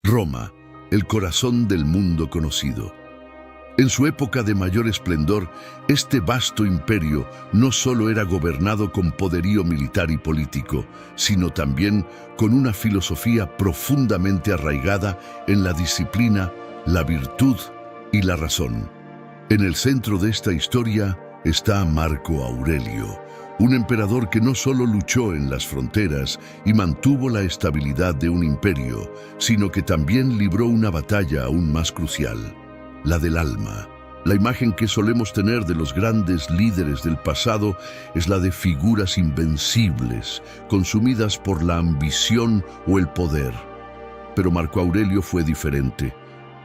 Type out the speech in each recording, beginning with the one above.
Roma, el corazón del mundo conocido. En su época de mayor esplendor, este vasto imperio no solo era gobernado con poderío militar y político, sino también con una filosofía profundamente arraigada en la disciplina, la virtud y la razón. En el centro de esta historia está Marco Aurelio, un emperador que no solo luchó en las fronteras y mantuvo la estabilidad de un imperio, sino que también libró una batalla aún más crucial, la del alma. La imagen que solemos tener de los grandes líderes del pasado es la de figuras invencibles, consumidas por la ambición o el poder. Pero Marco Aurelio fue diferente.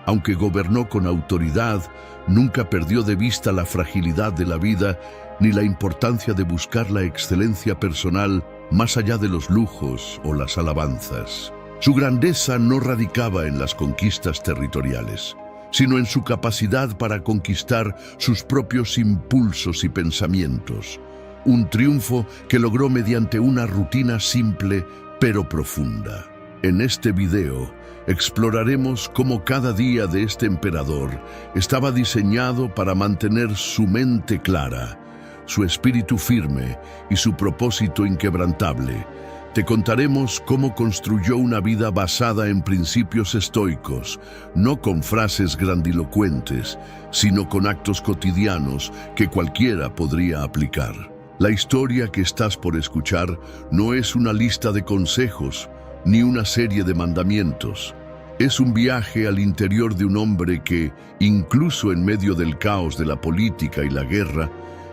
Aunque gobernó con autoridad, nunca perdió de vista la fragilidad de la vida ni la importancia de buscar la excelencia personal más allá de los lujos o las alabanzas. Su grandeza no radicaba en las conquistas territoriales, sino en su capacidad para conquistar sus propios impulsos y pensamientos. Un triunfo que logró mediante una rutina simple pero profunda. En este video exploraremos cómo cada día de este emperador estaba diseñado para mantener su mente clara, su espíritu firme y su propósito inquebrantable. Te contaremos cómo construyó una vida basada en principios estoicos, no con frases grandilocuentes, sino con actos cotidianos que cualquiera podría aplicar. La historia que estás por escuchar no es una lista de consejos, ni una serie de mandamientos. Es un viaje al interior de un hombre que, incluso en medio del caos de la política y la guerra,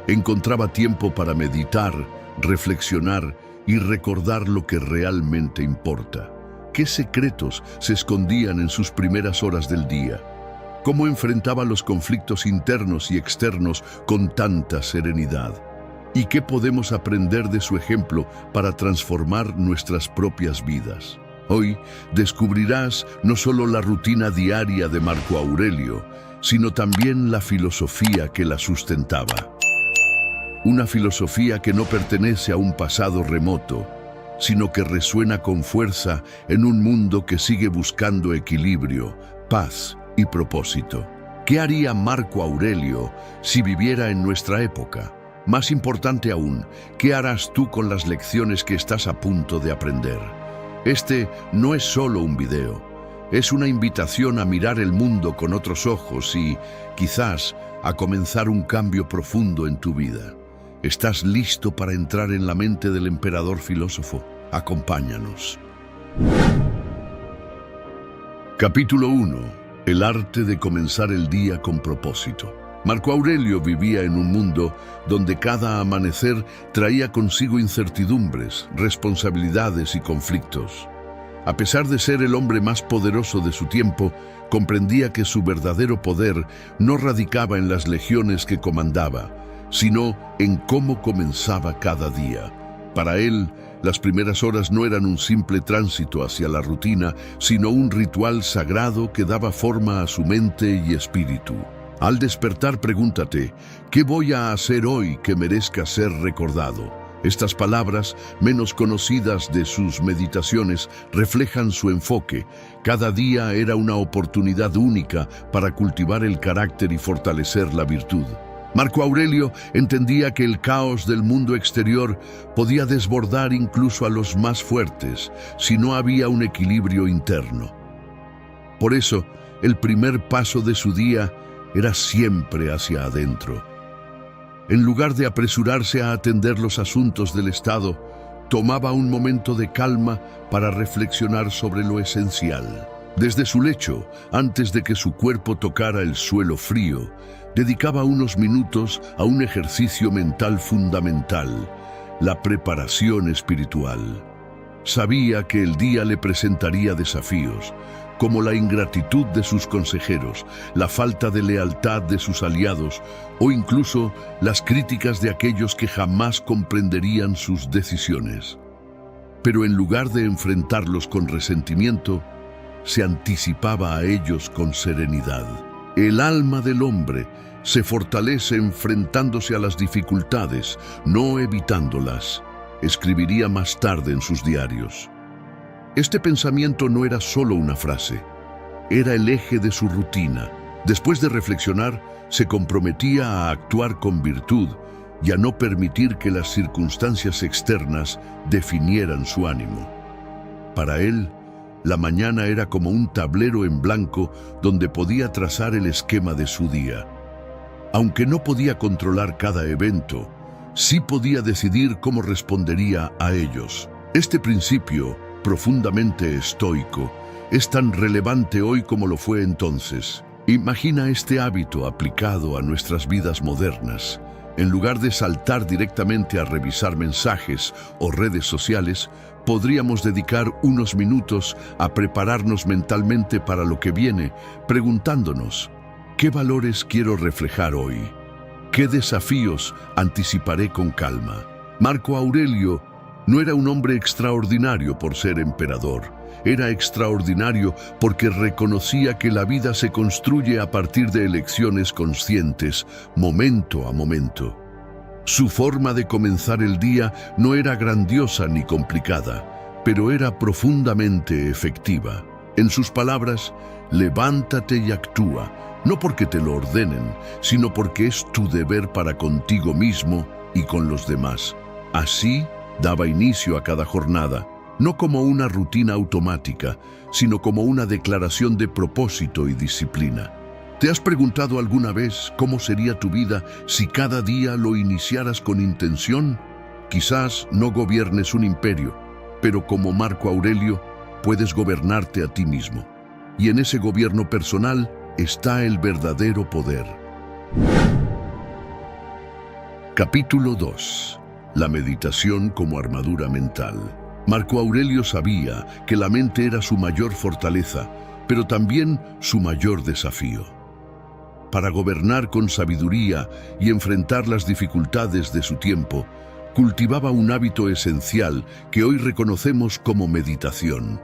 encontraba tiempo para meditar, reflexionar y recordar lo que realmente importa. ¿Qué secretos se escondían en sus primeras horas del día? ¿Cómo enfrentaba los conflictos internos y externos con tanta serenidad? ¿Y qué podemos aprender de su ejemplo para transformar nuestras propias vidas? Hoy descubrirás no solo la rutina diaria de Marco Aurelio, sino también la filosofía que la sustentaba. Una filosofía que no pertenece a un pasado remoto, sino que resuena con fuerza en un mundo que sigue buscando equilibrio, paz y propósito. ¿Qué haría Marco Aurelio si viviera en nuestra época? Más importante aún, ¿qué harás tú con las lecciones que estás a punto de aprender? Este no es solo un video, es una invitación a mirar el mundo con otros ojos y, quizás, a comenzar un cambio profundo en tu vida. ¿Estás listo para entrar en la mente del emperador filósofo? Acompáñanos. Capítulo 1. El arte de comenzar el día con propósito. Marco Aurelio vivía en un mundo donde cada amanecer traía consigo incertidumbres, responsabilidades y conflictos. A pesar de ser el hombre más poderoso de su tiempo, comprendía que su verdadero poder no radicaba en las legiones que comandaba, sino en cómo comenzaba cada día. Para él, las primeras horas no eran un simple tránsito hacia la rutina, sino un ritual sagrado que daba forma a su mente y espíritu. Al despertar, pregúntate, ¿qué voy a hacer hoy que merezca ser recordado? Estas palabras, menos conocidas de sus meditaciones, reflejan su enfoque. Cada día era una oportunidad única para cultivar el carácter y fortalecer la virtud. Marco Aurelio entendía que el caos del mundo exterior podía desbordar incluso a los más fuertes si no había un equilibrio interno. Por eso, el primer paso de su día era siempre hacia adentro. En lugar de apresurarse a atender los asuntos del Estado, tomaba un momento de calma para reflexionar sobre lo esencial. Desde su lecho, antes de que su cuerpo tocara el suelo frío, dedicaba unos minutos a un ejercicio mental fundamental, la preparación espiritual. Sabía que el día le presentaría desafíos, como la ingratitud de sus consejeros, la falta de lealtad de sus aliados o incluso las críticas de aquellos que jamás comprenderían sus decisiones. Pero en lugar de enfrentarlos con resentimiento, se anticipaba a ellos con serenidad. El alma del hombre se fortalece enfrentándose a las dificultades, no evitándolas, escribiría más tarde en sus diarios. Este pensamiento no era solo una frase, era el eje de su rutina. Después de reflexionar, se comprometía a actuar con virtud y a no permitir que las circunstancias externas definieran su ánimo. Para él, la mañana era como un tablero en blanco donde podía trazar el esquema de su día. Aunque no podía controlar cada evento, sí podía decidir cómo respondería a ellos. Este principio, profundamente estoico, es tan relevante hoy como lo fue entonces. Imagina este hábito aplicado a nuestras vidas modernas. En lugar de saltar directamente a revisar mensajes o redes sociales, podríamos dedicar unos minutos a prepararnos mentalmente para lo que viene, preguntándonos: ¿qué valores quiero reflejar hoy? ¿Qué desafíos anticiparé con calma? Marco Aurelio no era un hombre extraordinario por ser emperador. Era extraordinario porque reconocía que la vida se construye a partir de elecciones conscientes, momento a momento. Su forma de comenzar el día no era grandiosa ni complicada, pero era profundamente efectiva. En sus palabras, levántate y actúa, no porque te lo ordenen, sino porque es tu deber para contigo mismo y con los demás. Así daba inicio a cada jornada, no como una rutina automática, sino como una declaración de propósito y disciplina. ¿Te has preguntado alguna vez cómo sería tu vida si cada día lo iniciaras con intención? Quizás no gobiernes un imperio, pero como Marco Aurelio, puedes gobernarte a ti mismo. Y en ese gobierno personal está el verdadero poder. Capítulo 2. La meditación como armadura mental. Marco Aurelio sabía que la mente era su mayor fortaleza, pero también su mayor desafío. Para gobernar con sabiduría y enfrentar las dificultades de su tiempo, cultivaba un hábito esencial que hoy reconocemos como meditación.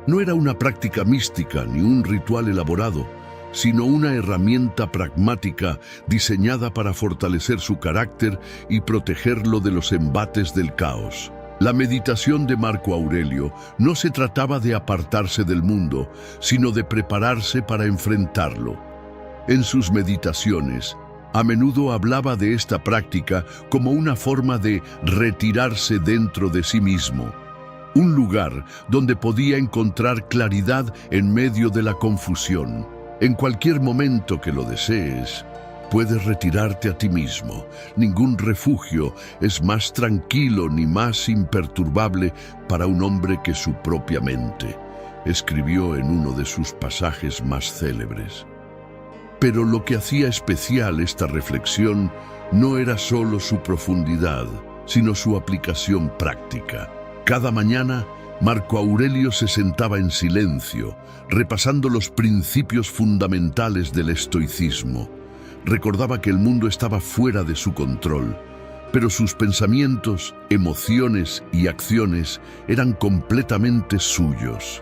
No era una práctica mística ni un ritual elaborado, sino una herramienta pragmática diseñada para fortalecer su carácter y protegerlo de los embates del caos. La meditación de Marco Aurelio no se trataba de apartarse del mundo, sino de prepararse para enfrentarlo. En sus meditaciones, a menudo hablaba de esta práctica como una forma de retirarse dentro de sí mismo, un lugar donde podía encontrar claridad en medio de la confusión. En cualquier momento que lo desees, puedes retirarte a ti mismo. Ningún refugio es más tranquilo ni más imperturbable para un hombre que su propia mente, escribió en uno de sus pasajes más célebres. Pero lo que hacía especial esta reflexión no era solo su profundidad, sino su aplicación práctica. Cada mañana, Marco Aurelio se sentaba en silencio, repasando los principios fundamentales del estoicismo. Recordaba que el mundo estaba fuera de su control, pero sus pensamientos, emociones y acciones eran completamente suyos.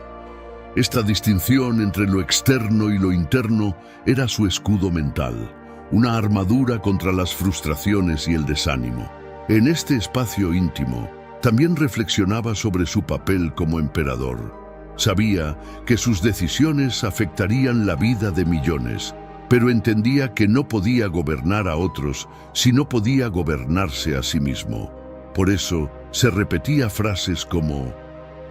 Esta distinción entre lo externo y lo interno era su escudo mental, una armadura contra las frustraciones y el desánimo. En este espacio íntimo, también reflexionaba sobre su papel como emperador. Sabía que sus decisiones afectarían la vida de millones, pero entendía que no podía gobernar a otros si no podía gobernarse a sí mismo. Por eso, se repetía frases como: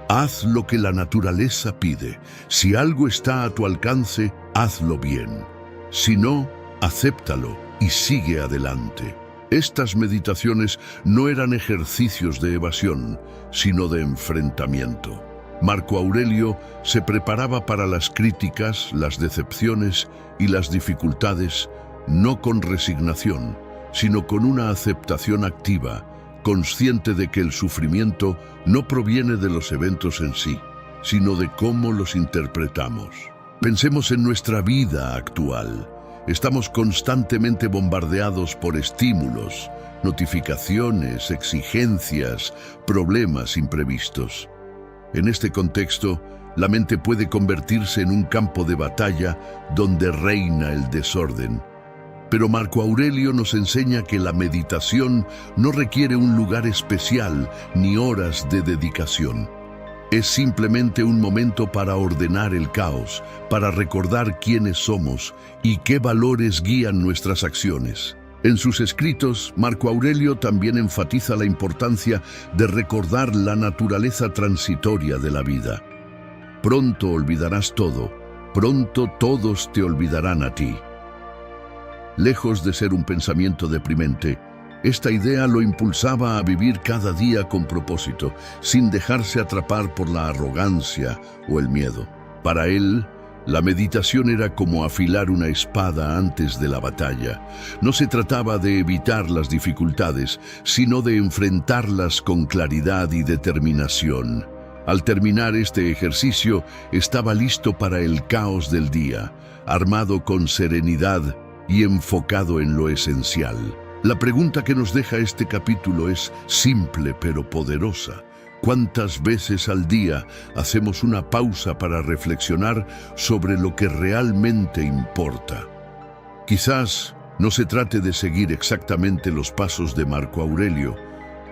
haz lo que la naturaleza pide. Si algo está a tu alcance, hazlo bien. Si no, acéptalo y sigue adelante. Estas meditaciones no eran ejercicios de evasión, sino de enfrentamiento. Marco Aurelio se preparaba para las críticas, las decepciones y las dificultades, no con resignación, sino con una aceptación activa, consciente de que el sufrimiento no proviene de los eventos en sí, sino de cómo los interpretamos. Pensemos en nuestra vida actual. Estamos constantemente bombardeados por estímulos, notificaciones, exigencias, problemas imprevistos. En este contexto, la mente puede convertirse en un campo de batalla donde reina el desorden. Pero Marco Aurelio nos enseña que la meditación no requiere un lugar especial ni horas de dedicación. Es simplemente un momento para ordenar el caos, para recordar quiénes somos y qué valores guían nuestras acciones. En sus escritos, Marco Aurelio también enfatiza la importancia de recordar la naturaleza transitoria de la vida. Pronto olvidarás todo, pronto todos te olvidarán a ti. Lejos de ser un pensamiento deprimente, esta idea lo impulsaba a vivir cada día con propósito, sin dejarse atrapar por la arrogancia o el miedo. Para él, la meditación era como afilar una espada antes de la batalla. No se trataba de evitar las dificultades, sino de enfrentarlas con claridad y determinación. Al terminar este ejercicio, estaba listo para el caos del día, armado con serenidad y enfocado en lo esencial. La pregunta que nos deja este capítulo es simple pero poderosa. ¿Cuántas veces al día hacemos una pausa para reflexionar sobre lo que realmente importa? Quizás no se trate de seguir exactamente los pasos de Marco Aurelio,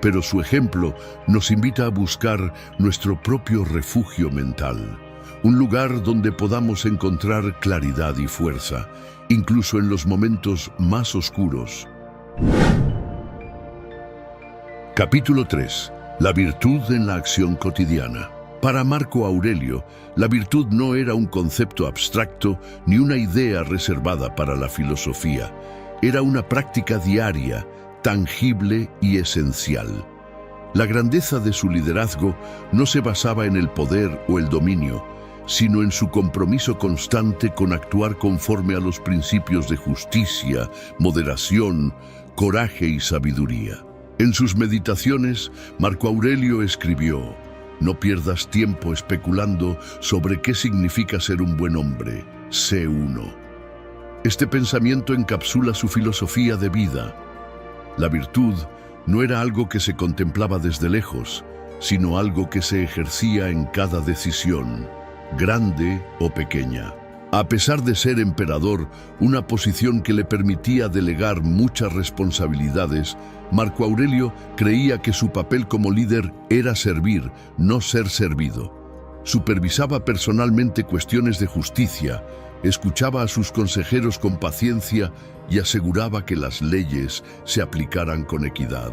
pero su ejemplo nos invita a buscar nuestro propio refugio mental, un lugar donde podamos encontrar claridad y fuerza, incluso en los momentos más oscuros. Capítulo 3. La virtud en la acción cotidiana. Para Marco Aurelio, la virtud no era un concepto abstracto ni una idea reservada para la filosofía. Era una práctica diaria, tangible y esencial. La grandeza de su liderazgo no se basaba en el poder o el dominio, sino en su compromiso constante con actuar conforme a los principios de justicia, moderación, coraje y sabiduría. En sus meditaciones, Marco Aurelio escribió: «No pierdas tiempo especulando sobre qué significa ser un buen hombre, sé uno». Este pensamiento encapsula su filosofía de vida. La virtud no era algo que se contemplaba desde lejos, sino algo que se ejercía en cada decisión, grande o pequeña. A pesar de ser emperador, una posición que le permitía delegar muchas responsabilidades, Marco Aurelio creía que su papel como líder era servir, no ser servido. Supervisaba personalmente cuestiones de justicia, escuchaba a sus consejeros con paciencia y aseguraba que las leyes se aplicaran con equidad,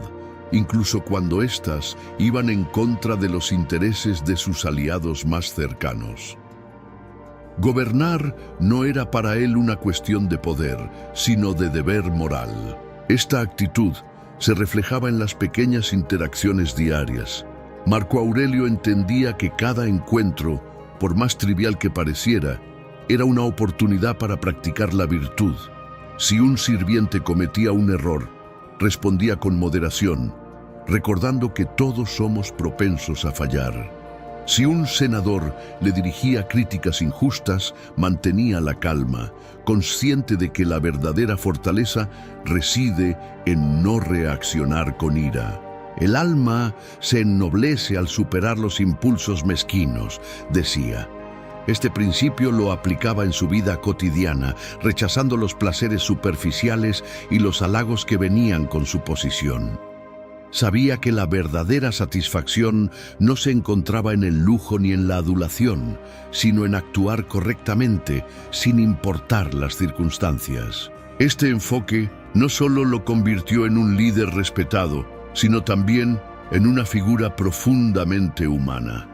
incluso cuando éstas iban en contra de los intereses de sus aliados más cercanos. Gobernar no era para él una cuestión de poder, sino de deber moral. Esta actitud se reflejaba en las pequeñas interacciones diarias. Marco Aurelio entendía que cada encuentro, por más trivial que pareciera, era una oportunidad para practicar la virtud. Si un sirviente cometía un error, respondía con moderación, recordando que todos somos propensos a fallar. Si un senador le dirigía críticas injustas, mantenía la calma, consciente de que la verdadera fortaleza reside en no reaccionar con ira. El alma se ennoblece al superar los impulsos mezquinos, decía. Este principio lo aplicaba en su vida cotidiana, rechazando los placeres superficiales y los halagos que venían con su posición. Sabía que la verdadera satisfacción no se encontraba en el lujo ni en la adulación, sino en actuar correctamente, sin importar las circunstancias. Este enfoque no solo lo convirtió en un líder respetado, sino también en una figura profundamente humana.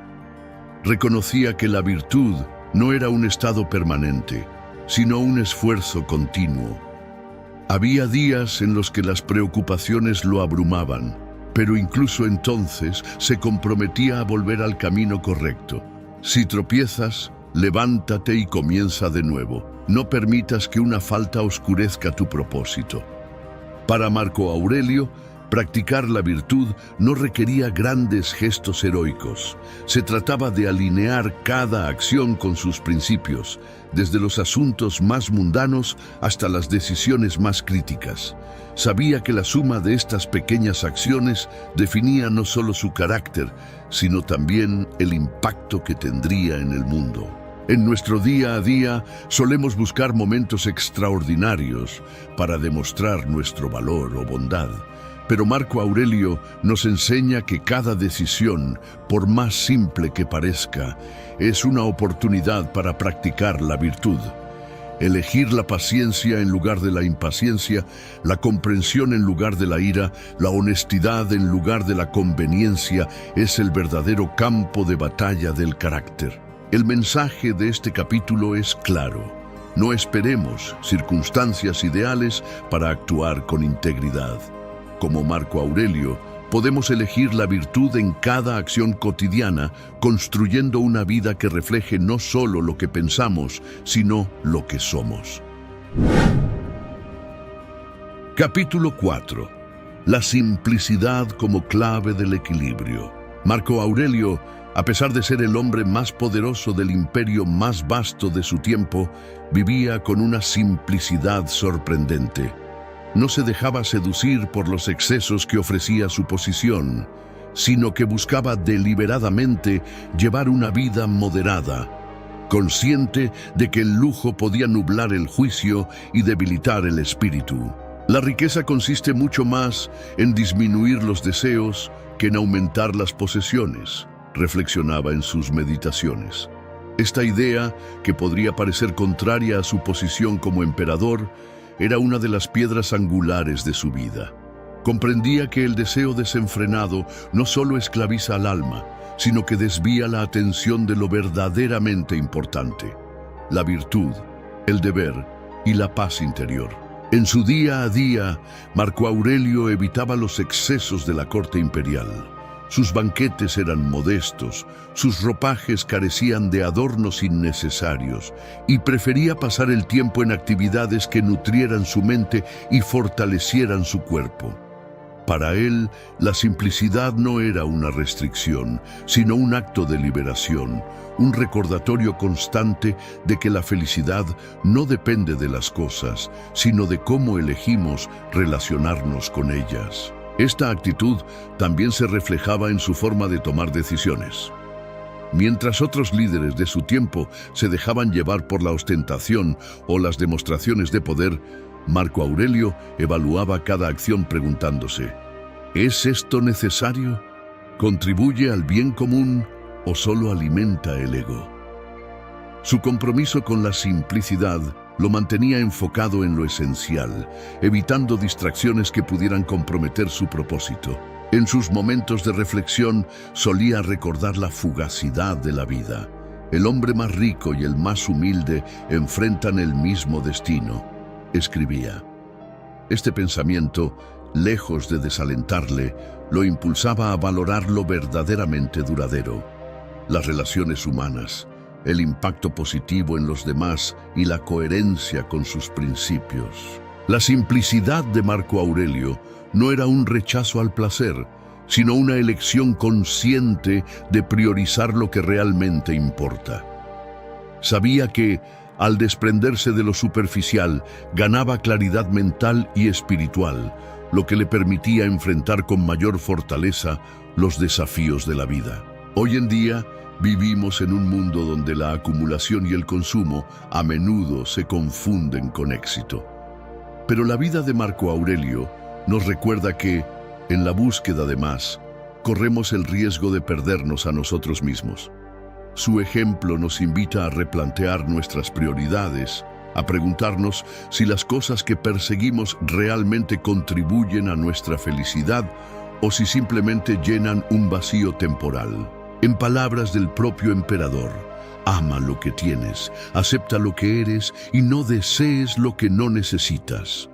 Reconocía que la virtud no era un estado permanente, sino un esfuerzo continuo. Había días en los que las preocupaciones lo abrumaban, pero incluso entonces se comprometía a volver al camino correcto. Si tropiezas, levántate y comienza de nuevo. No permitas que una falta oscurezca tu propósito. Para Marco Aurelio, practicar la virtud no requería grandes gestos heroicos. Se trataba de alinear cada acción con sus principios, desde los asuntos más mundanos hasta las decisiones más críticas. Sabía que la suma de estas pequeñas acciones definía no solo su carácter, sino también el impacto que tendría en el mundo. En nuestro día a día solemos buscar momentos extraordinarios para demostrar nuestro valor o bondad. Pero Marco Aurelio nos enseña que cada decisión, por más simple que parezca, es una oportunidad para practicar la virtud. Elegir la paciencia en lugar de la impaciencia, la comprensión en lugar de la ira, la honestidad en lugar de la conveniencia, es el verdadero campo de batalla del carácter. El mensaje de este capítulo es claro. No esperemos circunstancias ideales para actuar con integridad. Como Marco Aurelio, podemos elegir la virtud en cada acción cotidiana, construyendo una vida que refleje no solo lo que pensamos, sino lo que somos. Capítulo 4. La simplicidad como clave del equilibrio. Marco Aurelio, a pesar de ser el hombre más poderoso del imperio más vasto de su tiempo, vivía con una simplicidad sorprendente. No se dejaba seducir por los excesos que ofrecía su posición, sino que buscaba deliberadamente llevar una vida moderada, consciente de que el lujo podía nublar el juicio y debilitar el espíritu. La riqueza consiste mucho más en disminuir los deseos que en aumentar las posesiones, reflexionaba en sus meditaciones. Esta idea, que podría parecer contraria a su posición como emperador, era una de las piedras angulares de su vida. Comprendía que el deseo desenfrenado no solo esclaviza al alma, sino que desvía la atención de lo verdaderamente importante: la virtud, el deber y la paz interior. En su día a día, Marco Aurelio evitaba los excesos de la corte imperial. Sus banquetes eran modestos, sus ropajes carecían de adornos innecesarios y prefería pasar el tiempo en actividades que nutrieran su mente y fortalecieran su cuerpo. Para él, la simplicidad no era una restricción, sino un acto de liberación, un recordatorio constante de que la felicidad no depende de las cosas, sino de cómo elegimos relacionarnos con ellas. Esta actitud también se reflejaba en su forma de tomar decisiones. Mientras otros líderes de su tiempo se dejaban llevar por la ostentación o las demostraciones de poder, Marco Aurelio evaluaba cada acción preguntándose: ¿es esto necesario? ¿Contribuye al bien común o solo alimenta el ego? Su compromiso con la simplicidad lo mantenía enfocado en lo esencial, evitando distracciones que pudieran comprometer su propósito. En sus momentos de reflexión solía recordar la fugacidad de la vida. El hombre más rico y el más humilde enfrentan el mismo destino, escribía. Este pensamiento, lejos de desalentarle, lo impulsaba a valorar lo verdaderamente duradero: las relaciones humanas, el impacto positivo en los demás y la coherencia con sus principios. La simplicidad de Marco Aurelio no era un rechazo al placer, sino una elección consciente de priorizar lo que realmente importa. Sabía que, al desprenderse de lo superficial, ganaba claridad mental y espiritual, lo que le permitía enfrentar con mayor fortaleza los desafíos de la vida. Hoy en día, vivimos en un mundo donde la acumulación y el consumo a menudo se confunden con éxito. Pero la vida de Marco Aurelio nos recuerda que, en la búsqueda de más, corremos el riesgo de perdernos a nosotros mismos. Su ejemplo nos invita a replantear nuestras prioridades, a preguntarnos si las cosas que perseguimos realmente contribuyen a nuestra felicidad o si simplemente llenan un vacío temporal. En palabras del propio emperador: ama lo que tienes, acepta lo que eres y no desees lo que no necesitas.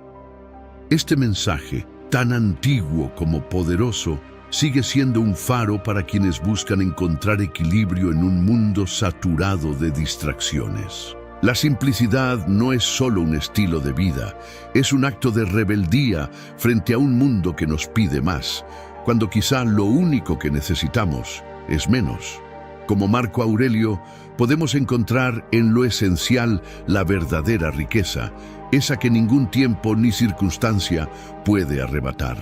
Este mensaje, tan antiguo como poderoso, sigue siendo un faro para quienes buscan encontrar equilibrio en un mundo saturado de distracciones. La simplicidad no es solo un estilo de vida, es un acto de rebeldía frente a un mundo que nos pide más, cuando quizá lo único que necesitamos es menos. Como Marco Aurelio, podemos encontrar en lo esencial la verdadera riqueza, esa que ningún tiempo ni circunstancia puede arrebatar.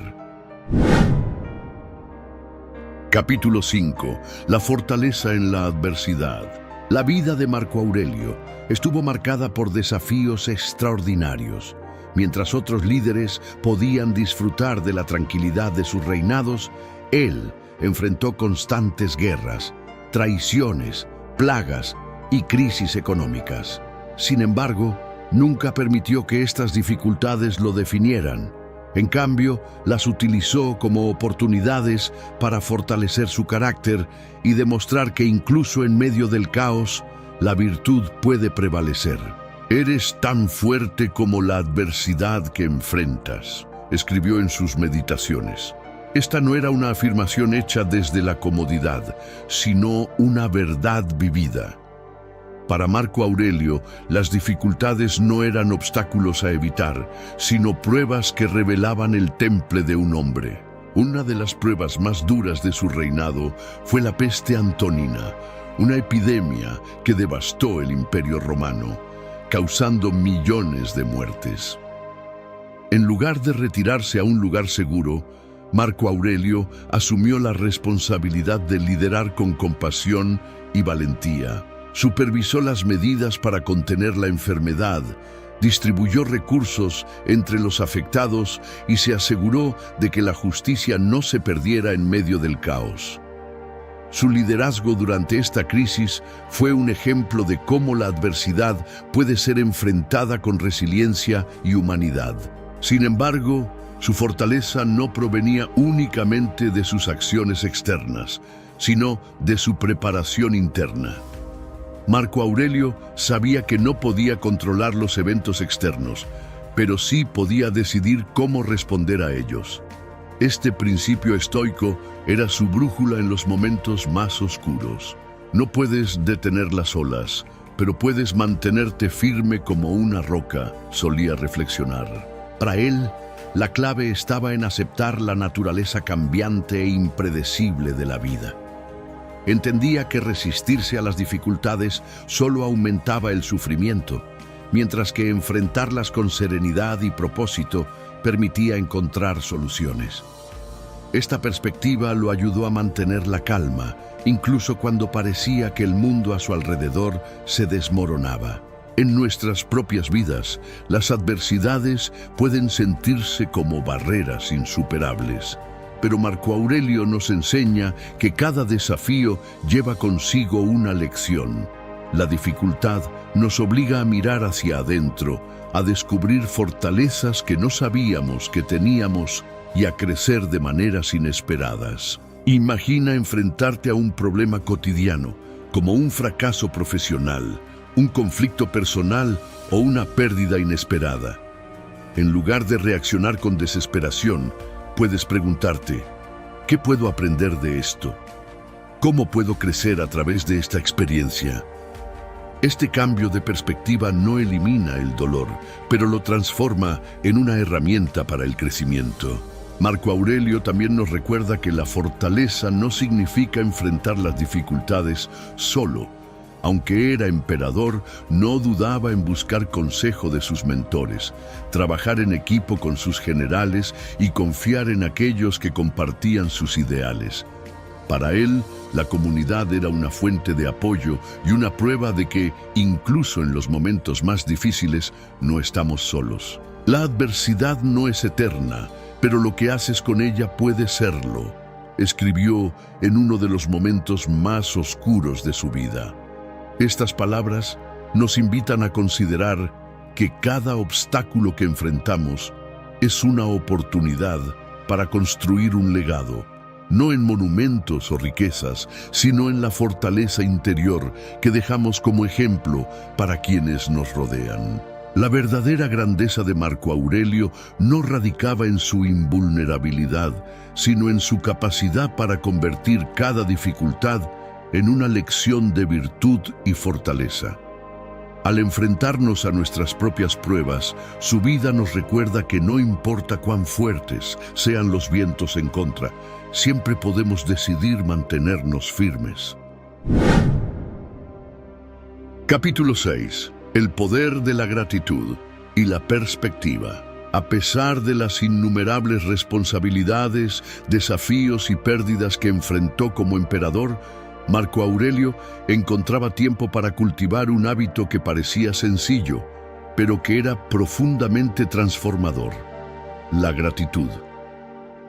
Capítulo 5. La fortaleza en la adversidad. La vida de Marco Aurelio estuvo marcada por desafíos extraordinarios, Mientras otros líderes podían disfrutar de la tranquilidad de sus reinados, él enfrentó constantes guerras, traiciones, plagas y crisis económicas. Sin embargo, nunca permitió que estas dificultades lo definieran. En cambio, las utilizó como oportunidades para fortalecer su carácter y demostrar que incluso en medio del caos, la virtud puede prevalecer. «Eres tan fuerte como la adversidad que enfrentas», escribió en sus meditaciones. Esta no era una afirmación hecha desde la comodidad, sino una verdad vivida. Para Marco Aurelio, las dificultades no eran obstáculos a evitar, sino pruebas que revelaban el temple de un hombre. Una de las pruebas más duras de su reinado fue la peste antonina, una epidemia que devastó el Imperio Romano, causando millones de muertes. En lugar de retirarse a un lugar seguro, Marco Aurelio asumió la responsabilidad de liderar con compasión y valentía. Supervisó las medidas para contener la enfermedad, distribuyó recursos entre los afectados y se aseguró de que la justicia no se perdiera en medio del caos. Su liderazgo durante esta crisis fue un ejemplo de cómo la adversidad puede ser enfrentada con resiliencia y humanidad. Sin embargo, su fortaleza no provenía únicamente de sus acciones externas, sino de su preparación interna. Marco Aurelio sabía que no podía controlar los eventos externos, pero sí podía decidir cómo responder a ellos. Este principio estoico era su brújula en los momentos más oscuros. No puedes detener las olas, pero puedes mantenerte firme como una roca, solía reflexionar. Para él, la clave estaba en aceptar la naturaleza cambiante e impredecible de la vida. Entendía que resistirse a las dificultades solo aumentaba el sufrimiento, mientras que enfrentarlas con serenidad y propósito permitía encontrar soluciones. Esta perspectiva lo ayudó a mantener la calma, incluso cuando parecía que el mundo a su alrededor se desmoronaba. En nuestras propias vidas, las adversidades pueden sentirse como barreras insuperables. Pero Marco Aurelio nos enseña que cada desafío lleva consigo una lección. La dificultad nos obliga a mirar hacia adentro, a descubrir fortalezas que no sabíamos que teníamos y a crecer de maneras inesperadas. Imagina enfrentarte a un problema cotidiano, como un fracaso profesional, un conflicto personal o una pérdida inesperada. En lugar de reaccionar con desesperación, puedes preguntarte, ¿qué puedo aprender de esto? ¿Cómo puedo crecer a través de esta experiencia? Este cambio de perspectiva no elimina el dolor, pero lo transforma en una herramienta para el crecimiento. Marco Aurelio también nos recuerda que la fortaleza no significa enfrentar las dificultades solo. Aunque era emperador, no dudaba en buscar consejo de sus mentores, trabajar en equipo con sus generales y confiar en aquellos que compartían sus ideales. Para él, la comunidad era una fuente de apoyo y una prueba de que, incluso en los momentos más difíciles, no estamos solos. La adversidad no es eterna, pero lo que haces con ella puede serlo, escribió en uno de los momentos más oscuros de su vida. Estas palabras nos invitan a considerar que cada obstáculo que enfrentamos es una oportunidad para construir un legado, no en monumentos o riquezas, sino en la fortaleza interior que dejamos como ejemplo para quienes nos rodean. La verdadera grandeza de Marco Aurelio no radicaba en su invulnerabilidad, sino en su capacidad para convertir cada dificultad en una lección de virtud y fortaleza. Al enfrentarnos a nuestras propias pruebas, su vida nos recuerda que no importa cuán fuertes sean los vientos en contra, siempre podemos decidir mantenernos firmes. Capítulo 6. El poder de la gratitud y la perspectiva. A pesar de las innumerables responsabilidades, desafíos y pérdidas que enfrentó como emperador, Marco Aurelio encontraba tiempo para cultivar un hábito que parecía sencillo, pero que era profundamente transformador: la gratitud.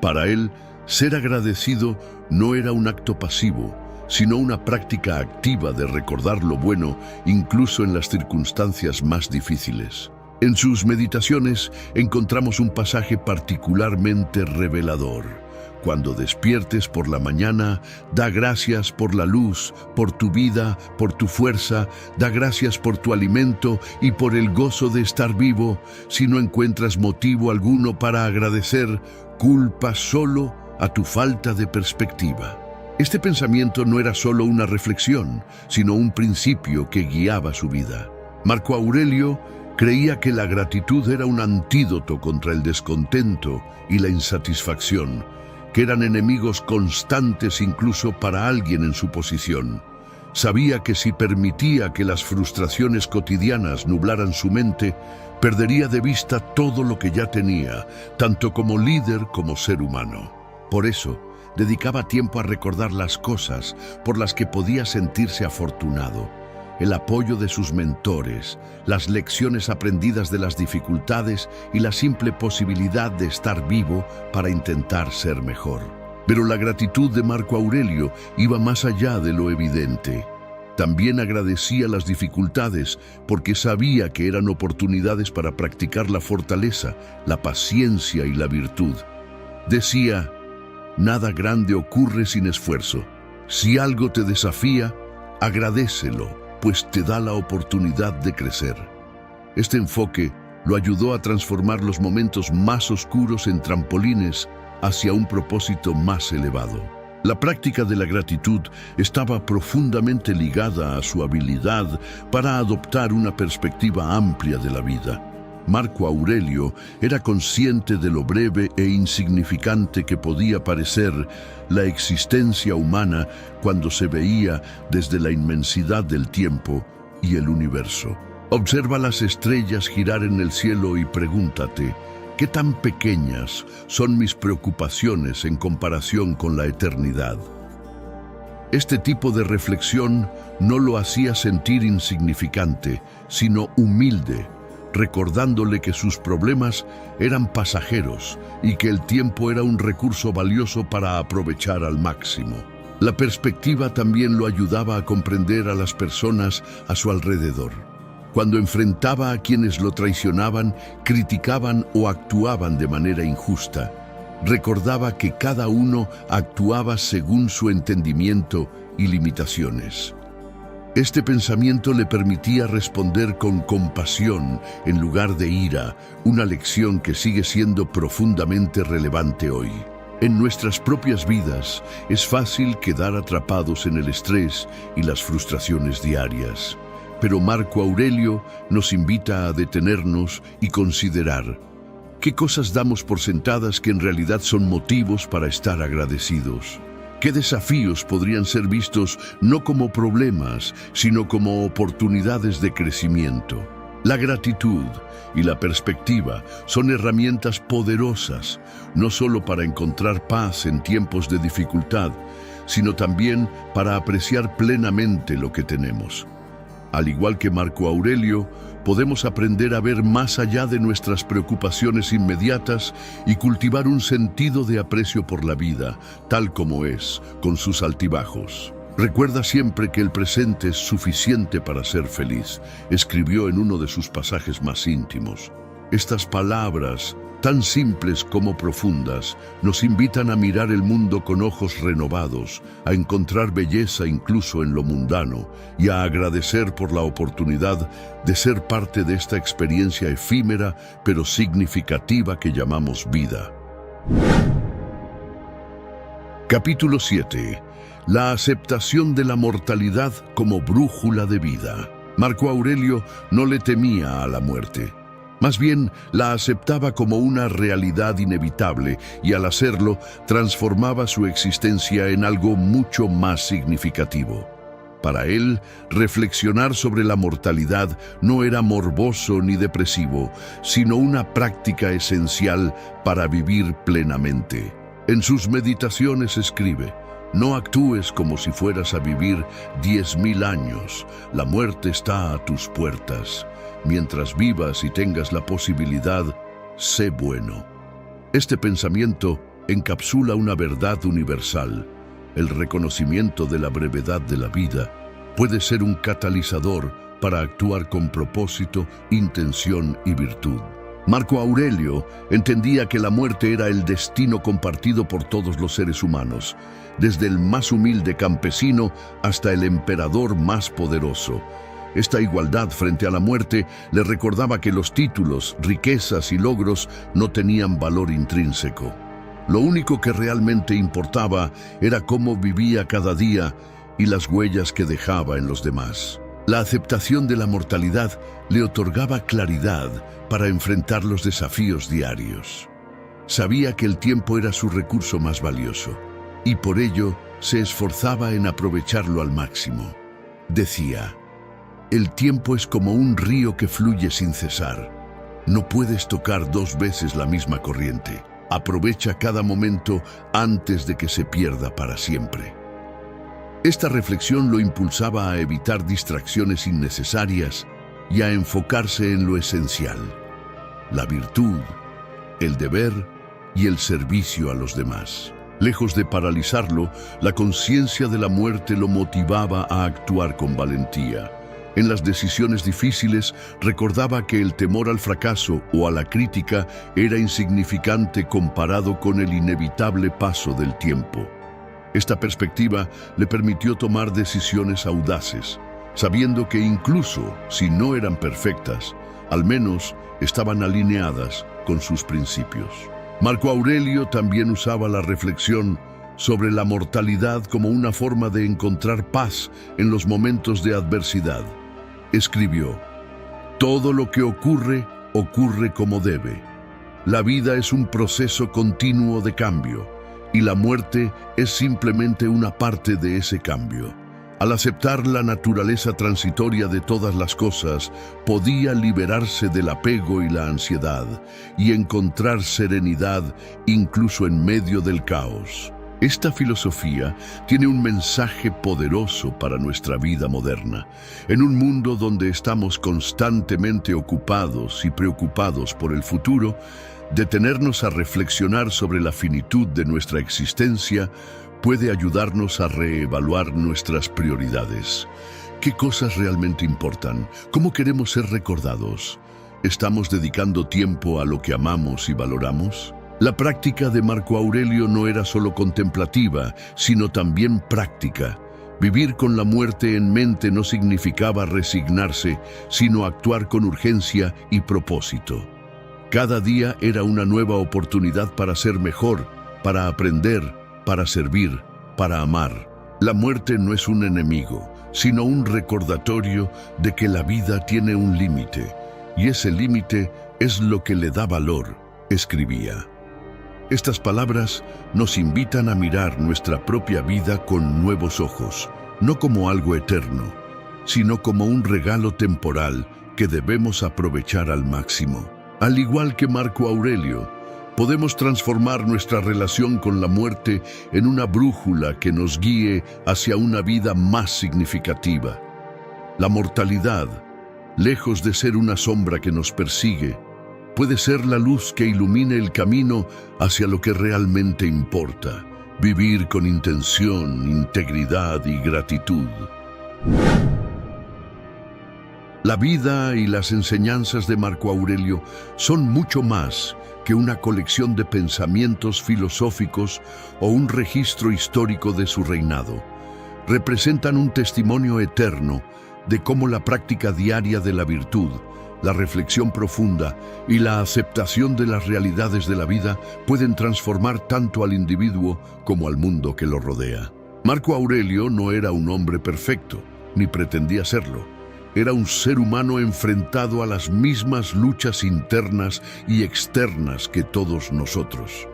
Para él, ser agradecido no era un acto pasivo, sino una práctica activa de recordar lo bueno incluso en las circunstancias más difíciles. En sus meditaciones encontramos un pasaje particularmente revelador. Cuando despiertes por la mañana, da gracias por la luz, por tu vida, por tu fuerza, da gracias por tu alimento y por el gozo de estar vivo. Si no encuentras motivo alguno para agradecer, culpa solo a tu falta de perspectiva. Este pensamiento no era solo una reflexión, sino un principio que guiaba su vida. Marco Aurelio creía que la gratitud era un antídoto contra el descontento y la insatisfacción, que eran enemigos constantes incluso para alguien en su posición. Sabía que si permitía que las frustraciones cotidianas nublaran su mente, perdería de vista todo lo que ya tenía, tanto como líder como ser humano. Por eso, dedicaba tiempo a recordar las cosas por las que podía sentirse afortunado: el apoyo de sus mentores, las lecciones aprendidas de las dificultades y la simple posibilidad de estar vivo para intentar ser mejor. Pero la gratitud de Marco Aurelio iba más allá de lo evidente. También agradecía las dificultades porque sabía que eran oportunidades para practicar la fortaleza, la paciencia y la virtud. Decía: nada grande ocurre sin esfuerzo. Si algo te desafía, agradécelo, pues te da la oportunidad de crecer. Este enfoque lo ayudó a transformar los momentos más oscuros en trampolines hacia un propósito más elevado. La práctica de la gratitud estaba profundamente ligada a su habilidad para adoptar una perspectiva amplia de la vida. Marco Aurelio era consciente de lo breve e insignificante que podía parecer la existencia humana cuando se veía desde la inmensidad del tiempo y el universo. Observa las estrellas girar en el cielo y pregúntate: ¿qué tan pequeñas son mis preocupaciones en comparación con la eternidad? Este tipo de reflexión no lo hacía sentir insignificante, sino humilde, recordándole que sus problemas eran pasajeros y que el tiempo era un recurso valioso para aprovechar al máximo. La perspectiva también lo ayudaba a comprender a las personas a su alrededor. Cuando enfrentaba a quienes lo traicionaban, criticaban o actuaban de manera injusta, recordaba que cada uno actuaba según su entendimiento y limitaciones. Este pensamiento le permitía responder con compasión en lugar de ira, una lección que sigue siendo profundamente relevante hoy. En nuestras propias vidas es fácil quedar atrapados en el estrés y las frustraciones diarias. Pero Marco Aurelio nos invita a detenernos y considerar qué cosas damos por sentadas que en realidad son motivos para estar agradecidos. ¿Qué desafíos podrían ser vistos no como problemas, sino como oportunidades de crecimiento? La gratitud y la perspectiva son herramientas poderosas, no solo para encontrar paz en tiempos de dificultad, sino también para apreciar plenamente lo que tenemos. Al igual que Marco Aurelio, podemos aprender a ver más allá de nuestras preocupaciones inmediatas y cultivar un sentido de aprecio por la vida, tal como es, con sus altibajos. Recuerda siempre que el presente es suficiente para ser feliz, escribió en uno de sus pasajes más íntimos. Estas palabras, tan simples como profundas, nos invitan a mirar el mundo con ojos renovados, a encontrar belleza incluso en lo mundano y a agradecer por la oportunidad de ser parte de esta experiencia efímera pero significativa que llamamos vida. Capítulo 7. La aceptación de la mortalidad como brújula de vida. Marco Aurelio no le temía a la muerte. Más bien, la aceptaba como una realidad inevitable y al hacerlo, transformaba su existencia en algo mucho más significativo. Para él, reflexionar sobre la mortalidad no era morboso ni depresivo, sino una práctica esencial para vivir plenamente. En sus meditaciones escribe: no actúes como si fueras a vivir 10.000 años, la muerte está a tus puertas. mientras vivas y tengas la posibilidad, sé bueno. Este pensamiento encapsula una verdad universal. El reconocimiento de la brevedad de la vida puede ser un catalizador para actuar con propósito, intención y virtud. Marco Aurelio entendía que la muerte era el destino compartido por todos los seres humanos, desde el más humilde campesino hasta el emperador más poderoso. Esta igualdad frente a la muerte le recordaba que los títulos, riquezas y logros no tenían valor intrínseco. Lo único que realmente importaba era cómo vivía cada día y las huellas que dejaba en los demás. La aceptación de la mortalidad le otorgaba claridad para enfrentar los desafíos diarios. Sabía que el tiempo era su recurso más valioso y por ello se esforzaba en aprovecharlo al máximo. Decía: el tiempo es como un río que fluye sin cesar. No puedes tocar dos veces la misma corriente. Aprovecha cada momento antes de que se pierda para siempre. Esta reflexión lo impulsaba a evitar distracciones innecesarias y a enfocarse en lo esencial: la virtud, el deber y el servicio a los demás. Lejos de paralizarlo, la conciencia de la muerte lo motivaba a actuar con valentía. En las decisiones difíciles, recordaba que el temor al fracaso o a la crítica era insignificante comparado con el inevitable paso del tiempo. Esta perspectiva le permitió tomar decisiones audaces, sabiendo que incluso si no eran perfectas, al menos estaban alineadas con sus principios. Marco Aurelio también usaba la reflexión sobre la mortalidad como una forma de encontrar paz en los momentos de adversidad. Escribió: todo lo que ocurre, ocurre como debe. La vida es un proceso continuo de cambio, y la muerte es simplemente una parte de ese cambio. Al aceptar la naturaleza transitoria de todas las cosas, podía liberarse del apego y la ansiedad, y encontrar serenidad incluso en medio del caos. Esta filosofía tiene un mensaje poderoso para nuestra vida moderna. En un mundo donde estamos constantemente ocupados y preocupados por el futuro, detenernos a reflexionar sobre la finitud de nuestra existencia puede ayudarnos a reevaluar nuestras prioridades. ¿Qué cosas realmente importan? ¿Cómo queremos ser recordados? ¿Estamos dedicando tiempo a lo que amamos y valoramos? La práctica de Marco Aurelio no era solo contemplativa, sino también práctica. Vivir con la muerte en mente no significaba resignarse, sino actuar con urgencia y propósito. Cada día era una nueva oportunidad para ser mejor, para aprender, para servir, para amar. La muerte no es un enemigo, sino un recordatorio de que la vida tiene un límite, y ese límite es lo que le da valor, escribía. Estas palabras nos invitan a mirar nuestra propia vida con nuevos ojos, no como algo eterno, sino como un regalo temporal que debemos aprovechar al máximo. Al igual que Marco Aurelio, podemos transformar nuestra relación con la muerte en una brújula que nos guíe hacia una vida más significativa. La mortalidad, lejos de ser una sombra que nos persigue, puede ser la luz que ilumine el camino hacia lo que realmente importa: vivir con intención, integridad y gratitud. La vida y las enseñanzas de Marco Aurelio son mucho más que una colección de pensamientos filosóficos o un registro histórico de su reinado. Representan un testimonio eterno de cómo la práctica diaria de la virtud, la reflexión profunda y la aceptación de las realidades de la vida pueden transformar tanto al individuo como al mundo que lo rodea. Marco Aurelio no era un hombre perfecto, ni pretendía serlo. Era un ser humano enfrentado a las mismas luchas internas y externas que todos nosotros.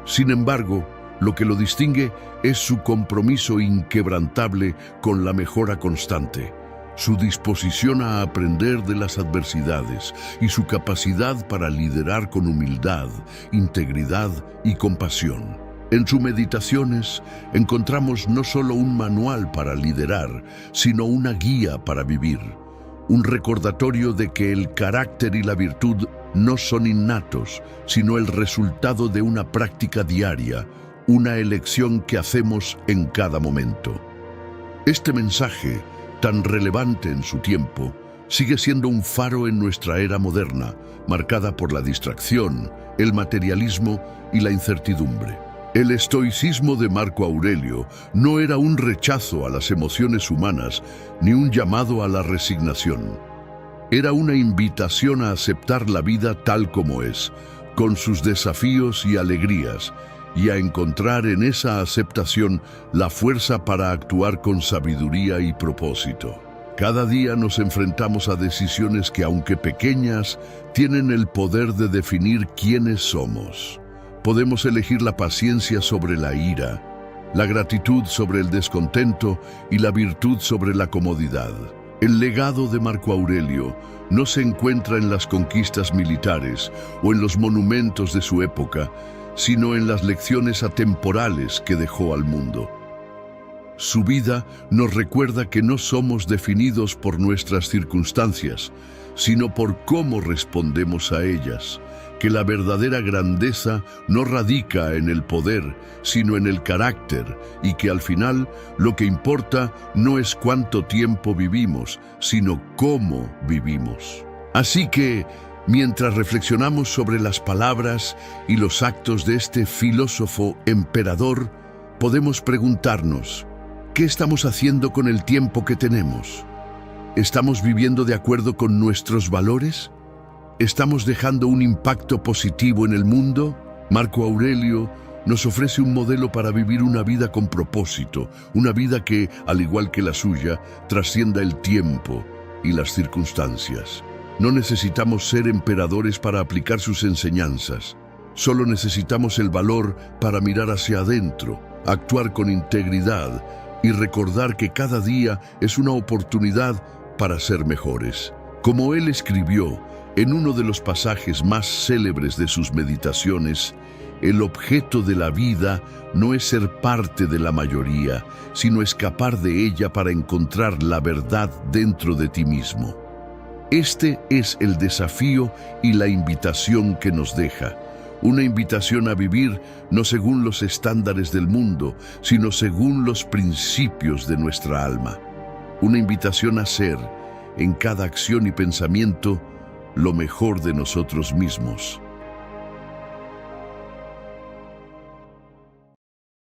Sin embargo, lo que lo distingue es su compromiso inquebrantable con la mejora constante, su disposición a aprender de las adversidades y su capacidad para liderar con humildad, integridad y compasión. En sus meditaciones encontramos no solo un manual para liderar, sino una guía para vivir. un recordatorio de que el carácter y la virtud no son innatos, sino el resultado de una práctica diaria, una elección que hacemos en cada momento. Este mensaje, tan relevante en su tiempo, sigue siendo un faro en nuestra era moderna, marcada por la distracción, el materialismo y la incertidumbre. El estoicismo de Marco Aurelio no era un rechazo a las emociones humanas ni un llamado a la resignación. Era una invitación a aceptar la vida tal como es, con sus desafíos y alegrías, y a encontrar en esa aceptación la fuerza para actuar con sabiduría y propósito. Cada día nos enfrentamos a decisiones que, aunque pequeñas, tienen el poder de definir quiénes somos. Podemos elegir la paciencia sobre la ira, la gratitud sobre el descontento y la virtud sobre la comodidad. El legado de Marco Aurelio no se encuentra en las conquistas militares o en los monumentos de su época, sino en las lecciones atemporales que dejó al mundo. Su vida nos recuerda que no somos definidos por nuestras circunstancias, sino por cómo respondemos a ellas, que la verdadera grandeza no radica en el poder, sino en el carácter, y que al final lo que importa no es cuánto tiempo vivimos, sino cómo vivimos. Así que, mientras reflexionamos sobre las palabras y los actos de este filósofo emperador, podemos preguntarnos, ¿qué estamos haciendo con el tiempo que tenemos? ¿Estamos viviendo de acuerdo con nuestros valores? ¿Estamos dejando un impacto positivo en el mundo? Marco Aurelio nos ofrece un modelo para vivir una vida con propósito, una vida que, al igual que la suya, trascienda el tiempo y las circunstancias. No necesitamos ser emperadores para aplicar sus enseñanzas. Solo necesitamos el valor para mirar hacia adentro, actuar con integridad y recordar que cada día es una oportunidad para ser mejores. Como él escribió en uno de los pasajes más célebres de sus meditaciones, el objeto de la vida no es ser parte de la mayoría, sino escapar de ella para encontrar la verdad dentro de ti mismo. Este es el desafío y la invitación que nos deja. Una invitación a vivir no según los estándares del mundo, sino según los principios de nuestra alma. Una invitación a ser, en cada acción y pensamiento, lo mejor de nosotros mismos.